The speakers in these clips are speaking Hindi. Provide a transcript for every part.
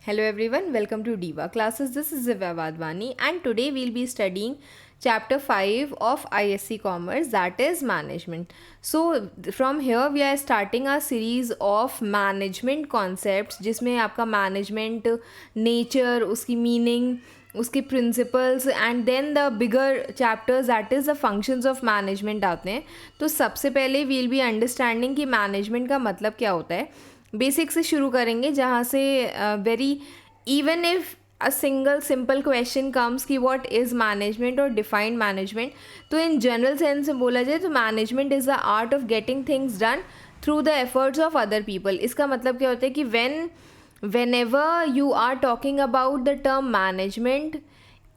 Hello everyone, welcome to Diva Classes. This is Zivya Vadwani and today we'll be studying chapter 5 of ISC Commerce, that is management. So from here we are starting a series of management concepts जिसमें आपका management nature, उसकी meaning, उसके principles and then the bigger chapters that is the functions of management आते हैं. तो सबसे पहले we'll be understanding कि management का मतलब क्या होता है. बेसिक से शुरू करेंगे जहाँ से very even if a single simple question comes कि व्हाट इज़ मैनेजमेंट और डिफाइंड मैनेजमेंट, तो इन जनरल सेंस में बोला जाए तो management is the art of getting things done through the efforts of other people. इसका मतलब क्या होता है कि whenever you are talking about the term management,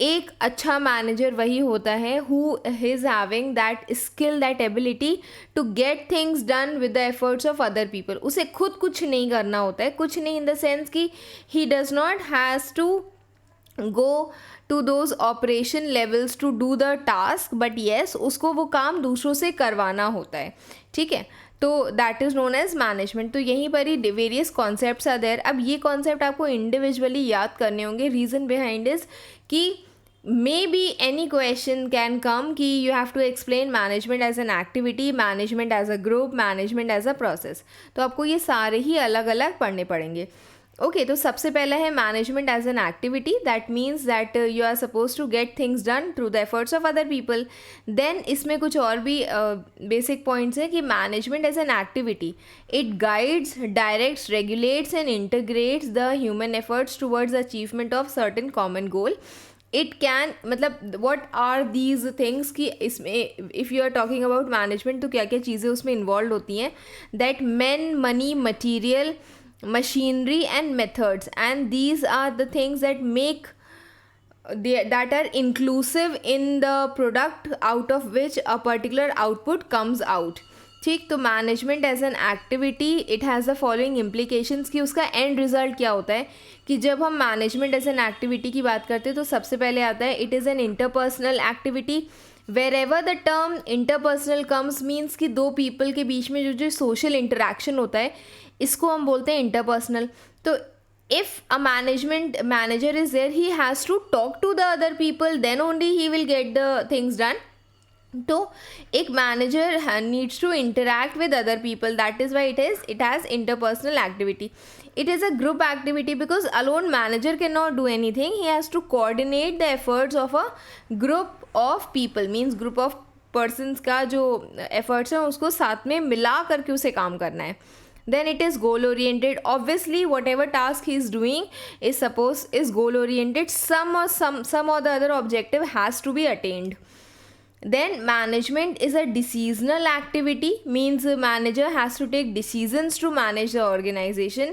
एक अच्छा मैनेजर वही होता है who is having that skill, that ability to get things done with the efforts of other people. उसे खुद कुछ नहीं करना होता है, कुछ नहीं इन द सेंस कि he does not has to go to those operation levels to do the task, but yes उसको वो काम दूसरों से करवाना होता है. ठीक है, तो that is known as management. तो यहीं पर ही वेरियस कॉन्सेप्ट्स आर देयर. अब ये कॉन्सेप्ट आपको इंडिविजुअली याद करने होंगे. रीज़न बिहाइंड इज कि may be any question can come कि you have to explain management as an activity, management as a group, management as a process. तो आपको ये सारे ही अलग अलग पढ़ने पड़ेंगे. ओके, तो सबसे पहला है management as an activity. That means that you are suppose to get things done through the efforts of other people. Then इसमें कुछ और भी बेसिक पॉइंट्स हैं कि management as an activity, it guides, directs, regulates and integrates the human efforts towards achievement of certain common goal. It can, मतलब वॉट आर दीज थिंग्स कि इसमें if you are talking about management तो क्या क्या चीज़ें उसमें इन्वॉल्व होती हैं. That man, money, material, machinery and methods, and these are the things that make that are inclusive in the product out of which a particular output comes out. ठीक, तो management as an activity it has the following implications कि उसका एंड रिजल्ट क्या होता है कि जब हम मैनेजमेंट एज एन एक्टिविटी की बात करते हैं तो सबसे पहले आता है it is an interpersonal activity. Wherever the term interpersonal comes means कि दो पीपल के बीच में जो सोशल इंटरेक्शन होता है इसको हम बोलते हैं इंटरपर्सनल. तो if a manager is there, he has to talk to the other people, then only he will get the things done. तो एक manager needs to interact with other people, that is why it has interpersonal activity. It is a group activity because alone manager cannot do anything. He has to coordinate the efforts of a group of people, means group of persons का जो efforts हैं उसको साथ में मिला करके उसे काम करना है. Then it is goal oriented. Obviously whatever task he is doing is goal oriented. Some or the other objective has to be attained. Then management is a decisional activity, means the manager has to take decisions to manage the organization.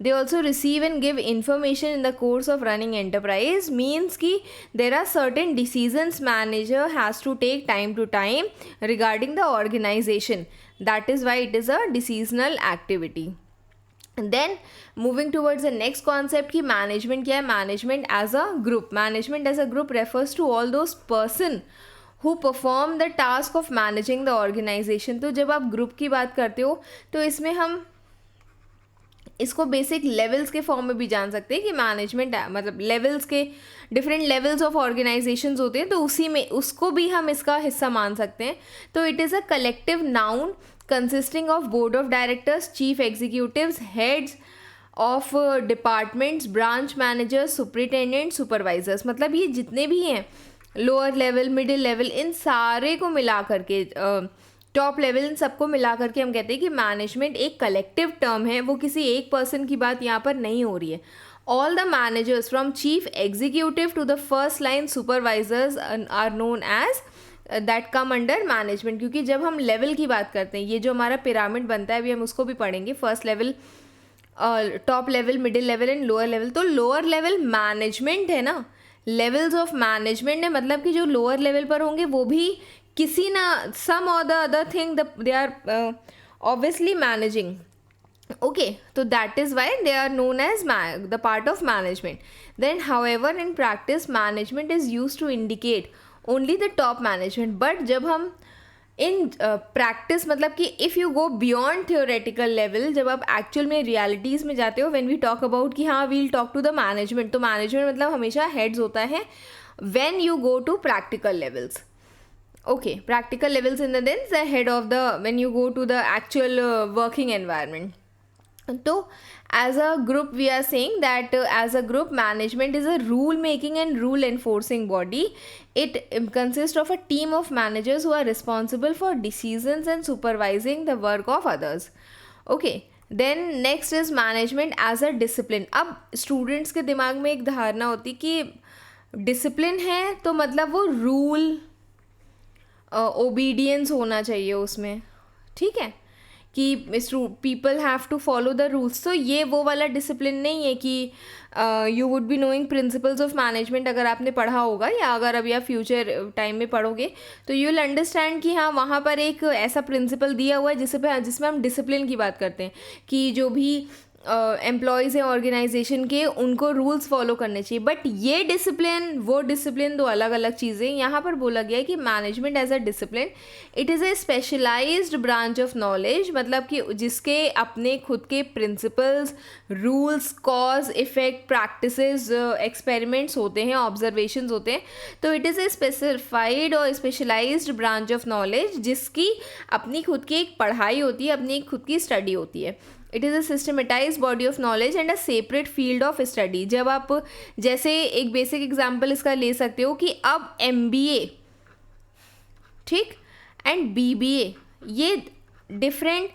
They also receive and give information in the course of running enterprise, means कि there are certain decisions manager has to take time to time regarding the organization. That is why it is a decisional activity. Then moving towards the next concept कि management क्या है. Management as a group. Management as a group refers to all those person who perform the task of managing the organization. तो जब आप ग्रुप की बात करते हो तो इसमें हम इसको बेसिक लेवल्स के फॉर्म में भी जान सकते हैं कि मैनेजमेंट मतलब लेवल्स के डिफरेंट लेवल्स ऑफ ऑर्गेनाइजेशंस होते हैं, तो उसी में उसको भी हम इसका हिस्सा मान सकते हैं. तो it is a collective noun consisting of board of directors, chief executives, heads of departments, branch managers, superintendent, supervisors. मतलब ये जितने भी हैं लोअर लेवल, मिडिल लेवल, इन सारे को मिला करके टॉप लेवल, इन सबको मिला करके हम कहते हैं कि मैनेजमेंट एक कलेक्टिव टर्म है. वो किसी एक पर्सन की बात यहाँ पर नहीं हो रही है. All the managers from chief executive to the first line supervisors are known as that come under management. क्योंकि जब हम लेवल की बात करते हैं, ये जो हमारा पिरामिड बनता है अभी हम उसको भी पढ़ेंगे, first level, top level, middle level and lower level. तो लोअर लेवल मैनेजमेंट है ना, लेवल्स ऑफ मैनेजमेंट है, मतलब कि जो लोअर लेवल पर होंगे वो भी किसी ना some or the other thing they are obviously managing. Okay, तो that is why they are known as the part of management. Then however in practice management is use to indicate only the top management. But जब हम इन प्रैक्टिस मतलब कि if you go beyond theoretical level, जब आप एक्चुअल में रियलिटीज़ में जाते हो, व्हेन वी टॉक अबाउट कि हाँ we'll talk to the management, तो मैनेजमेंट मतलब हमेशा हेड्स होता है when you go to practical levels. Okay, practical levels in the sense the head of the when you go to the actual working environment. So as a group we are saying that as a group, management is a rule making and rule enforcing body. It consists of a team of managers who are responsible for decisions and supervising the work of others. Okay, then next is management as a discipline. अब students के दिमाग में एक धारणा होती कि discipline है तो मतलब वो rule ओबीडियंस होना चाहिए उसमें, ठीक है, कि people have to follow the rules. तो ये वो वाला डिसिप्लिन नहीं है कि you would be knowing principles of management. अगर आपने पढ़ा होगा या अगर अभी आप फ्यूचर टाइम में पढ़ोगे तो यू विल अंडरस्टैंड कि हाँ वहाँ पर एक ऐसा प्रिंसिपल दिया हुआ है जिसमें हम डिसिप्लिन की बात करते हैं कि जो भी एम्प्लॉयज़ हैं ऑर्गेनाइजेशन के, उनको रूल्स फॉलो करने चाहिए. बट ये डिसिप्लिन वो डिसिप्लिन दो अलग अलग चीज़ें. यहाँ पर बोला गया है कि management as a discipline it is a specialised branch of knowledge, मतलब कि जिसके अपने खुद के principles, rules, cause effect, practices, experiments होते हैं, ऑब्जर्वेशंस होते हैं. तो इट इज़ ए स्पेसिफाइड और स्पेशलाइज्ड ब्रांच ऑफ नॉलेज जिसकी अपनी खुद की एक पढ़ाई होती है, अपनी खुद की स्टडी होती है. It is a systematise body of knowledge and a separate field of study. जब आप जैसे एक बेसिक एग्जांपल इसका ले सकते हो कि अब MBA, ठीक, एंड BBA ये डिफरेंट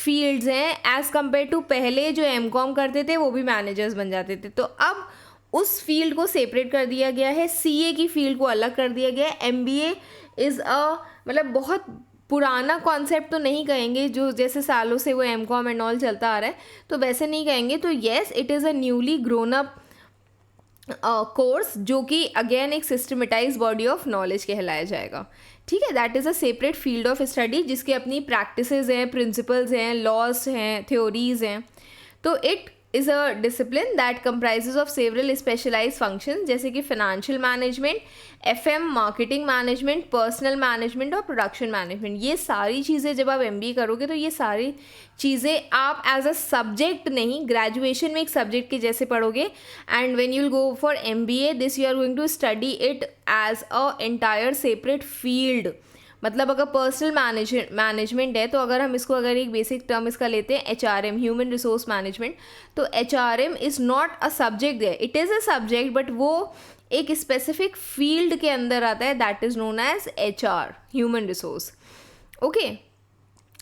फील्ड्स हैं एज़ कम्पेयर टू पहले जो MCOM करते थे वो भी मैनेजर्स बन जाते थे. तो अब उस फील्ड को सेपरेट कर दिया गया है, CA की फील्ड को अलग कर दिया गया है. MBA इज़ अ मतलब बहुत पुराना कॉन्सेप्ट तो नहीं कहेंगे, जो जैसे सालों से वो MCOM एंड ऑल चलता आ रहा है, तो वैसे नहीं कहेंगे. तो yes, it is a newly grown up course जो कि अगेन एक सिस्टमेटाइज बॉडी ऑफ नॉलेज कहलाया जाएगा, ठीक है. That is a separate field of study जिसकी अपनी प्रैक्टिसेस हैं, प्रिंसिपल्स हैं, लॉज हैं, थ्योरीज हैं. तो it is a discipline that comprises of several specialized functions जैसे कि financial management, FM, marketing management, personal management और production management. ये सारी चीज़ें जब आप MBA करोगे तो ये सारी चीज़ें आप एज अ सब्जेक्ट नहीं, ग्रेजुएशन में एक सब्जेक्ट के जैसे पढ़ोगे. And when you will go for MBA this you are going to study it as a entire separate field. मतलब अगर पर्सनल मैनेजमेंट है तो अगर हम इसको अगर एक बेसिक टर्म इसका लेते हैं HRM, ह्यूमन रिसोर्स मैनेजमेंट, तो HRM is not a subject है, it is a subject but वो एक स्पेसिफिक फील्ड के अंदर आता है, that is known as HR, human resource. Okay,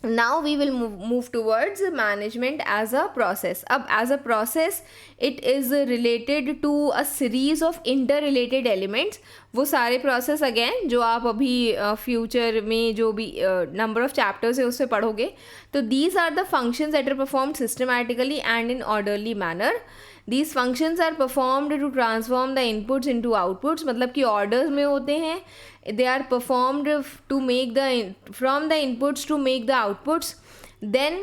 now we will move towards management as a process. अब as a process it is related to a series of interrelated elements. वो सारे process again जो आप अभी future में जो भी number of chapters है उससे पढ़ोगे, तो these are the functions that are performed systematically and in orderly manner. These functions are performed to transform the inputs into outputs, मतलब कि orders में होते हैं. They are performed to make from the inputs to make the outputs. Then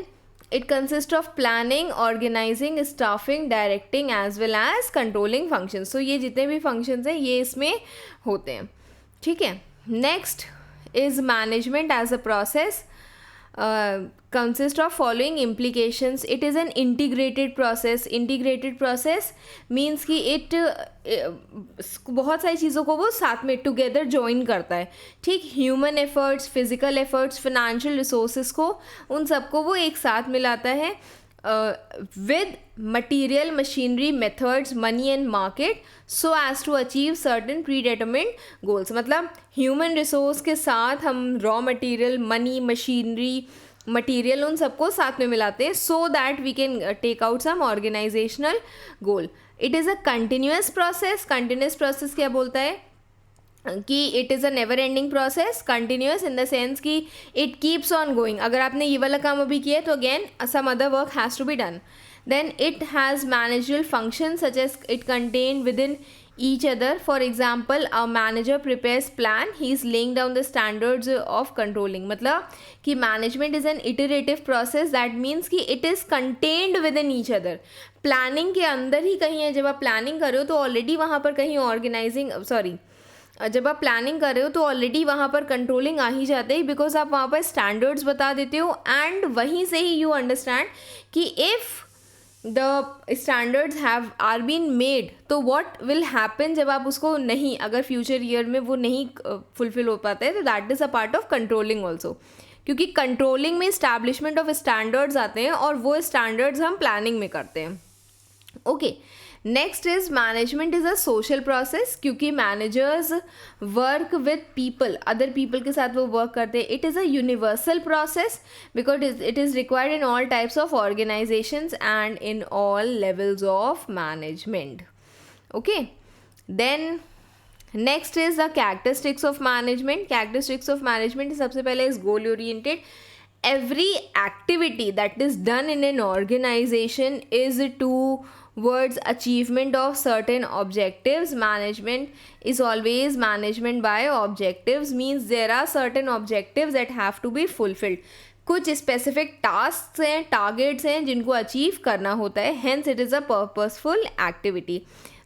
it consists of planning, organizing, staffing, directing as well as controlling functions. So ये जितने भी functions हैं ये इसमें होते हैं, ठीक है. Next is management as a process. Consist of following implications. It is an integrated process. Integrated process means कि it बहुत सारी चीज़ों को वो साथ में टुगेदर ज्वाइन करता है, ठीक. Human efforts, physical efforts, financial resources को, उन सबको वो एक साथ मिलाता है with material, machinery, methods, money and market so as to achieve certain predetermined goals. मतलब human resource के साथ हम raw material, money, machinery, material उन सबको साथ में मिलाते हैं so that we can take out some organizational goal. It is a continuous process. Continuous process क्या बोलता है कि it is a never ending process. Continuous in the sense कि इट कीप्स ऑन गोइंग. अगर आपने ये वाला काम अभी किया है तो again some other work has to be done. Then it has managerial function such as it contain within each other. For example, a manager prepares plan, he is laying down the standards of controlling. मतलब कि management is an iterative process, that means कि it is contained within each other. Planning के अंदर ही कहीं है. जब आप प्लानिंग कर रहे हो तो ऑलरेडी वहाँ पर कहीं ऑर्गेनाइजिंग जब आप प्लानिंग कर रहे हो तो ऑलरेडी वहाँ पर कंट्रोलिंग आ ही जाते हैं, बिकॉज आप वहाँ पर स्टैंडर्ड्स बता देते हो एंड वहीं से ही यू अंडरस्टैंड कि if the standards have are been made तो व्हाट विल हैपन जब आप उसको नहीं, अगर फ्यूचर ईयर में वो नहीं फुलफिल हो पाता है, तो that is a part of controlling also, क्योंकि कंट्रोलिंग में इस्टेब्लिशमेंट ऑफ स्टैंडर्ड्स आते हैं और वो स्टैंडर्ड्स हम प्लानिंग में करते हैं. Okay, next is management is a social process, क्योंकि managers work with people, other people के साथ वो वर्क करते हैं. It is a universal process because it is required in all types of organisations and in all levels of management. Okay, then next is the characteristics of management. Characteristics of management सबसे पहले is goal oriented. Every activity that is done in an organization is towards achievement of certain objectives. Management is always management by objectives, means there are certain objectives that have to be fulfilled. कुछ स्पेसिफिक टास्क हैं, टारगेट्स हैं जिनको अचीव करना होता है, hence it is a purposeful activity.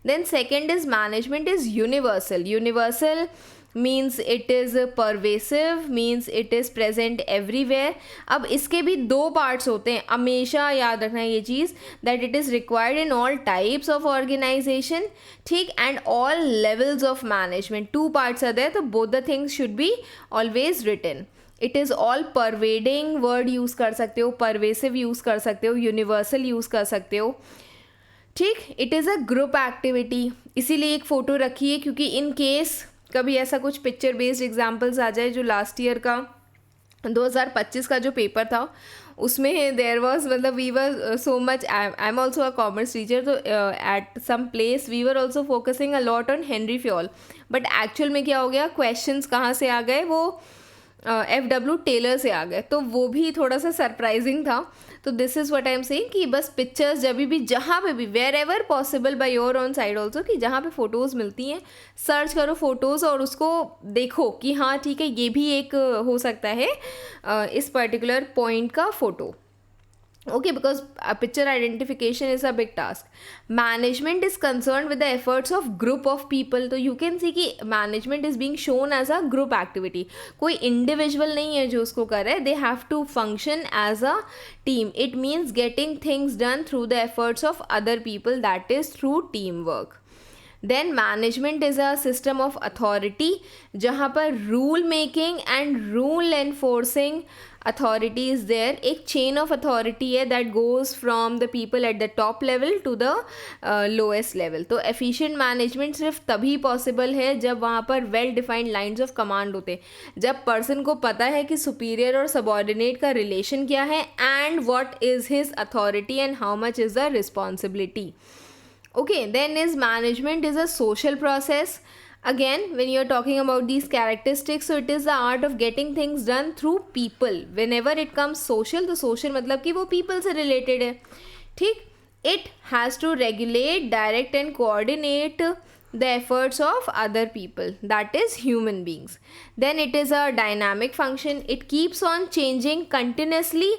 Then second is management is universal. Universal means it is pervasive, means it is present everywhere. अब इसके भी दो पार्ट्स होते हैं, हमेशा याद रखना ये चीज़, that it is required in all types of organization, ठीक, and all levels of management. Two parts are there, तो both the things should be always written. It is all pervading word use कर सकते हो, परवेसिव यूज़ कर सकते हो, यूनिवर्सल यूज़ कर सकते हो, ठीक. It is a group activity, इसीलिए एक फ़ोटो रखी है, क्योंकि इन केस कभी ऐसा कुछ पिक्चर बेस्ड एग्जाम्पल्स आ जाए. जो लास्ट ईयर का 2025 का जो पेपर था उसमें देयर वाज, मतलब we were so much, I am also a commerce teacher, तो at some place we were also focusing a lot on Henri Fayol, but actual में क्या हो गया, क्वेश्चंस कहाँ से आ गए, वो FW टेलर से आ गए, तो वो भी थोड़ा सा सरप्राइजिंग था. तो this is what I am saying कि बस पिक्चर्स जब भी, जहाँ पे भी, wherever possible by your own side also, कि जहाँ पे फ़ोटोज़ मिलती हैं सर्च करो फ़ोटोज़ और उसको देखो कि हाँ ठीक है ये भी एक हो सकता है इस पर्टिकुलर पॉइंट का photo. Okay, because picture identification is a big task. Management is concerned with the efforts of group of people. तो you can see कि management is being shown as a group activity. कोई individual नहीं है जो उसको कर रहा है. They have to function as a team. It means getting things done through the efforts of other people, that is through teamwork. Then management is a system of authority, जहाँ पर rule making and rule enforcing authority is there. एक chain of authority है that goes from the people at the top level to the lowest level. तो efficient management सिर्फ तभी possible है जब वहाँ पर well defined lines of command होते हैं, जब person को पता है कि superior और subordinate का relation क्या है and what is his authority and how much is the responsibility. Okay, then is management is a social process. Again, when you are talking about these characteristics, so it is the art of getting things done through people. Whenever it comes social, तो social मतलब कि वो people से related है, ठीक. It has to regulate, direct and coordinate the efforts of other people, that is human beings. Then it is a dynamic function. It keeps on changing continuously,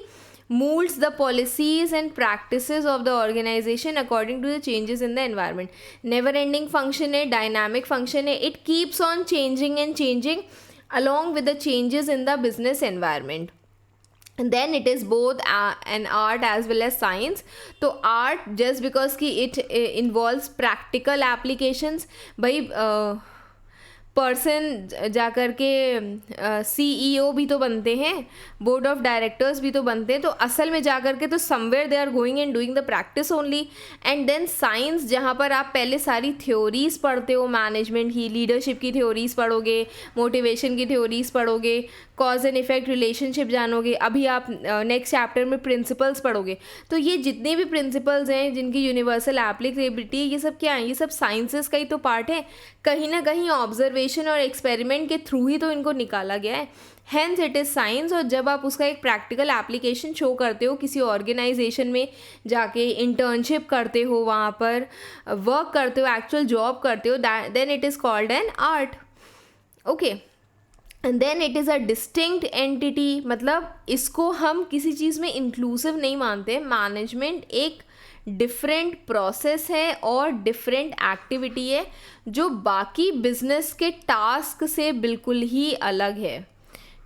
molds the policies and practices of the organization according to the changes in the environment. Never ending function है, dynamic function है. It keeps on changing and changing along with the changes in the business environment. And then it is both an art as well as science. तो art just because कि it involves practical applications, भाई पर्सन जा कर के CEO भी तो बनते हैं, बोर्ड ऑफ डायरेक्टर्स भी तो बनते हैं, तो असल में जा कर के तो somewhere they are going and doing the practice only. And then science, जहाँ पर आप पहले सारी थ्योरीज पढ़ते हो, मैनेजमेंट की, लीडरशिप की थ्योरीज पढ़ोगे, मोटिवेशन की थ्योरीज पढ़ोगे, कॉज एंड इफेक्ट रिलेशनशिप जानोगे, अभी आप नेक्स्ट चैप्टर में प्रिंसिपल्स पढ़ोगे. तो ये जितने भी प्रिंसिपल्स हैं जिनकी यूनिवर्सल एप्लीकेबिलिटी है, ये सब क्या है, ये सब साइंसेस का ही तो पार्ट है. कहीं ना कहीं ऑब्जर्वेशन और एक्सपेरिमेंट के थ्रू ही तो इनको निकाला गया है, हेंस इट इज़ साइंस. और जब आप उसका एक प्रैक्टिकल एप्लीकेशन शो करते हो, किसी ऑर्गेनाइजेशन में जाके इंटर्नशिप करते हो, वहाँ पर वर्क करते हो, एक्चुअल जॉब करते हो, then it is called an art. Okay, and then it is a distinct entity, मतलब इसको हम किसी चीज़ में इंक्लूसिव नहीं मानते. मैनेजमेंट एक डिफरेंट प्रोसेस है और डिफरेंट एक्टिविटी है जो बाकी बिजनेस के टास्क से बिल्कुल ही अलग है.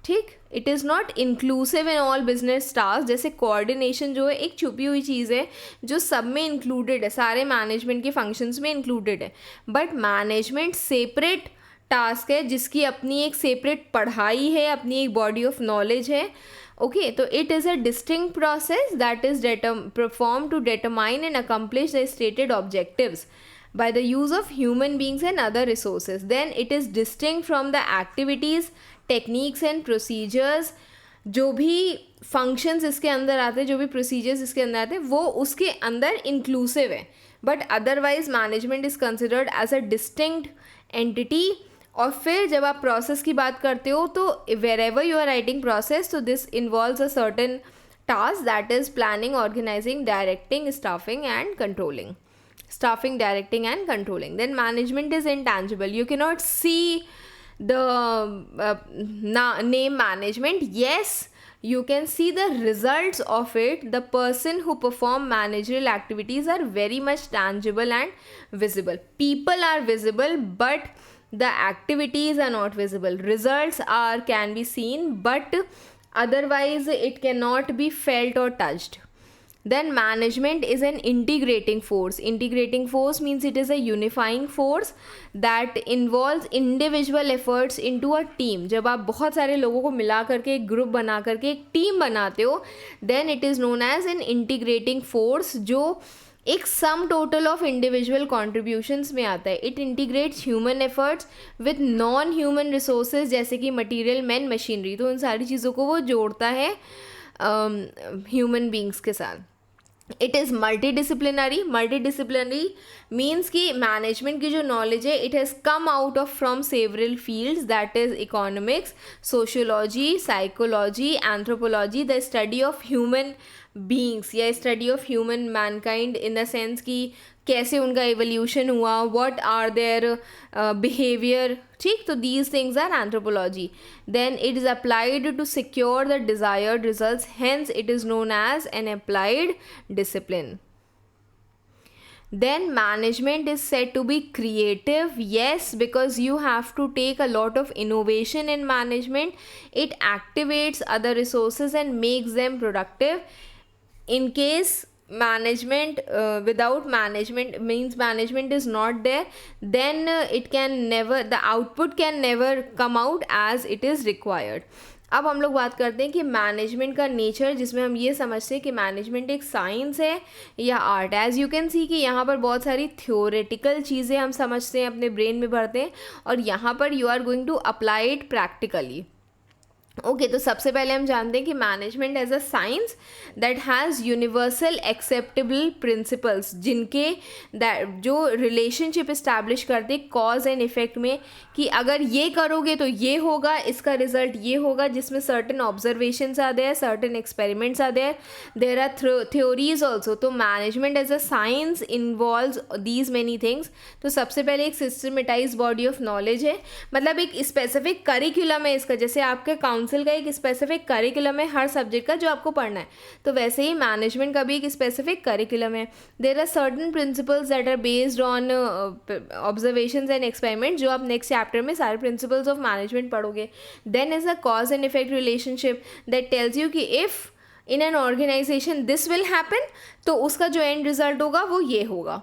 ठीक, it is not inclusive in all business task. जैसे कोऑर्डिनेशन जो है एक छुपी हुई चीज़ है जो सब में इंक्लूडेड है, सारे मैनेजमेंट के फंक्शंस में इंक्लूडेड है. बट मैनेजमेंट सेपरेट टास्क है जिसकी अपनी एक सेपरेट पढ़ाई है, अपनी एक बॉडी ऑफ नॉलेज है. ओके, तो it is a distinct process that is perform to determine and accomplish the stated objectives by the use of human beings and other resources. Then it is distinct from the activities, techniques and procedures. जो भी functions इसके अंदर आते हैं, जो भी procedures इसके अंदर आते हैं, वो उसके अंदर inclusive है. But otherwise management is considered as a distinct entity. और फिर जब आप process की बात करते हो तो wherever you are writing process, so this involves a certain task that is planning, organizing, directing, staffing and controlling. Staffing, directing and controlling. Then management is intangible. You cannot see the name management. Yes, you can see the results of it. The person who perform managerial activities are very much tangible and visible. People are visible but the activities are not visible. Results can be seen but otherwise it cannot be felt or touched. Then management is an integrating force. Integrating force means it is a unifying force that involves individual efforts into a team. जब आप बहुत सारे लोगों को मिला करके एक ग्रुप बना करके एक टीम बनाते हो, then it is known as an integrating force जो एक sum total of individual contributions में आता है. It integrates human efforts with non human resources जैसे कि मटीरियल, मैन, मशीनरी. तो उन सारी चीज़ों को वो जोड़ता है ह्यूमन बींग्स के साथ. It is multidisciplinary. Multidisciplinary means कि मैनेजमेंट की जो नॉलेज है it has come out of from several fields that is economics, sociology, psychology, anthropology, the study of human beings या study of human mankind in the sense कि कैसे उनका एवोल्यूशन हुआ, व्हाट आर देयर बिहेवियर. ठीक, तो these things are anthropology. Then it is applied to secure the desired results, hence it is known as an applied discipline. Then management is said to be creative. Yes, because you have to take a lot of innovation in management. It activates other resources and makes them productive. In case management without management means management is not there, then it can never, the output can never come out as it is required. अब हम लोग बात करते हैं कि मैनेजमेंट का नेचर, जिसमें हम ये समझते हैं कि मैनेजमेंट एक साइंस है या art. As you can see कि यहाँ पर बहुत सारी थ्योरेटिकल चीज़ें हम समझते हैं, अपने ब्रेन में भरते हैं, और यहाँ पर you are going to apply it practically. Okay, तो सबसे पहले हम जानते हैं कि management as a science that has universal acceptable principles, जिनके जो रिलेशनशिप इस्टेब्लिश करते कॉज एंड इफेक्ट में, कि अगर ये करोगे तो ये होगा, इसका रिजल्ट ये होगा, जिसमें certain observations are there, certain experiments are there, there are theories also. तो management as a science involves these many things. तो सबसे पहले एक सिस्टमेटाइज बॉडी ऑफ नॉलेज है, मतलब एक स्पेसिफिक करिकुलम है इसका. जैसे आपके काउंसिल का एक स्पेसिफिक करिकुलम है हर सब्जेक्ट का जो आपको पढ़ना है, तो वैसे ही मैनेजमेंट का भी एक स्पेसिफिक करिकुलम है. There are certain principles that are based on observations and experiment, जो आप नेक्स्ट चैप्टर में सारे प्रिंसिपल्स ऑफ मैनेजमेंट पढ़ोगे. Then is a cause and effect relationship that tells you कि if in an organisation this will happen, तो उसका जो एंड रिजल्ट होगा वो ये होगा.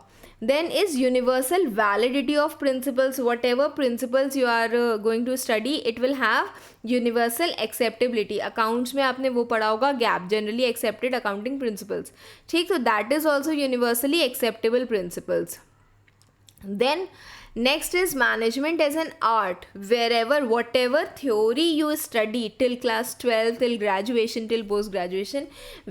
Then is universal validity of principles. Whatever principles you are going to study, it will have universal acceptability. Accounts में आपने वो पढ़ा होगा gap, generally accepted accounting principles. ठीक, तो that is also universally acceptable principles. Then next is management as an art. Wherever, whatever theory you study till class 12, till graduation, till post graduation,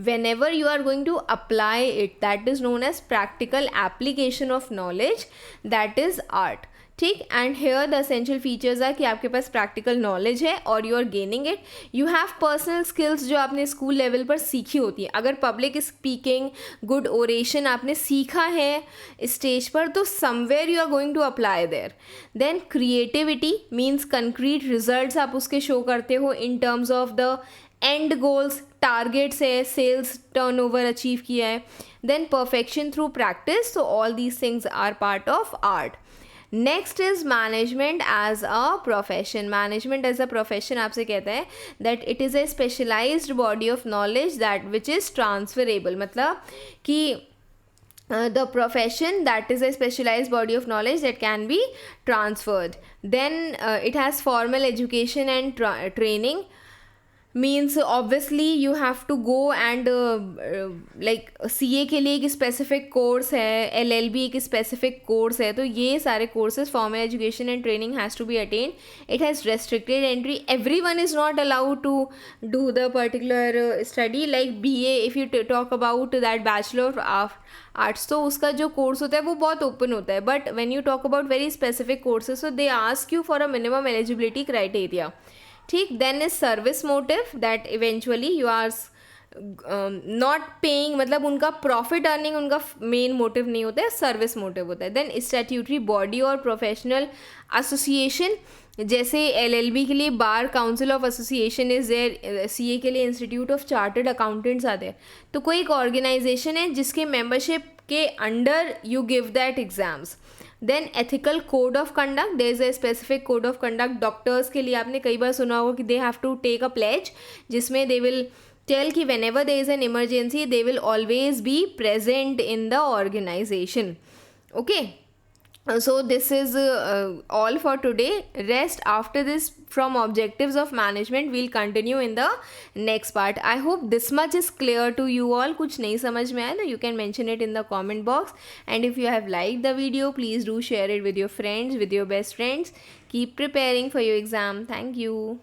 whenever you are going to apply it, that is known as practical application of knowledge, that is art. ठीक, and here the essential features है कि आपके पास प्रैक्टिकल नॉलेज है और you are gaining it. You have personal skills जो आपने स्कूल लेवल पर सीखी होती है. अगर पब्लिक स्पीकिंग, गुड ओरेशन आपने सीखा है स्टेज पर, तो somewhere you are going to apply there. Then creativity means concrete results आप उसके शो करते हो in terms of the end goals, targets है, सेल्स टर्नओवर अचीव किया है. then perfection through practice. So all these things are part of art. Next is management as a profession. Management as a profession आपसे कहता है that it is a specialised body of knowledge that which is transferable. मतलब कि the profession that is a specialized body of knowledge that can be transferred. Then it has formal education and training. Means obviously you have to go and like CA के लिए एक स्पेसिफिक कोर्स है, LLB एक स्पेसिफिक कोर्स है. तो ये सारे courses formal education and training has to be attain. It has restricted entry. Everyone is not allowed to do the particular study. Like BA if you talk about that bachelor of arts, तो उसका जो कोर्स होता है वो बहुत ओपन होता है. But when you talk about very specific courses, so they ask you for a minimum eligibility criteria. ठीक. Then is service motive that eventually you are not paying, मतलब उनका प्रॉफिट अर्निंग उनका मेन मोटिव नहीं होता है, सर्विस मोटिव होता है. देन स्टैट्यूटरी बॉडी और प्रोफेशनल एसोसिएशन, जैसे LLB के लिए bar council of association is there, CA के लिए इंस्टीट्यूट ऑफ चार्टर्ड अकाउंटेंट्स आते हैं. तो कोई एक ऑर्गेनाइजेशन है जिसके मेंबरशिप के under you give that exams. Then ethical code of conduct, there is a specific code of conduct. Doctors के लिए आपने कई बार सुना होगा कि they have to take a pledge, जिसमें दे विल टेल कि whenever there is an emergency they will always be present in the organisation. Okay. So this is all for today. Rest after this from objectives of management we'll continue in the next part. I hope this much is clear to you all. कुछ नहीं समझ में आया तो you can mention it in the comment box. And if you have liked the video, please do share it with your friends, with your best friends. Keep preparing for your exam. Thank you.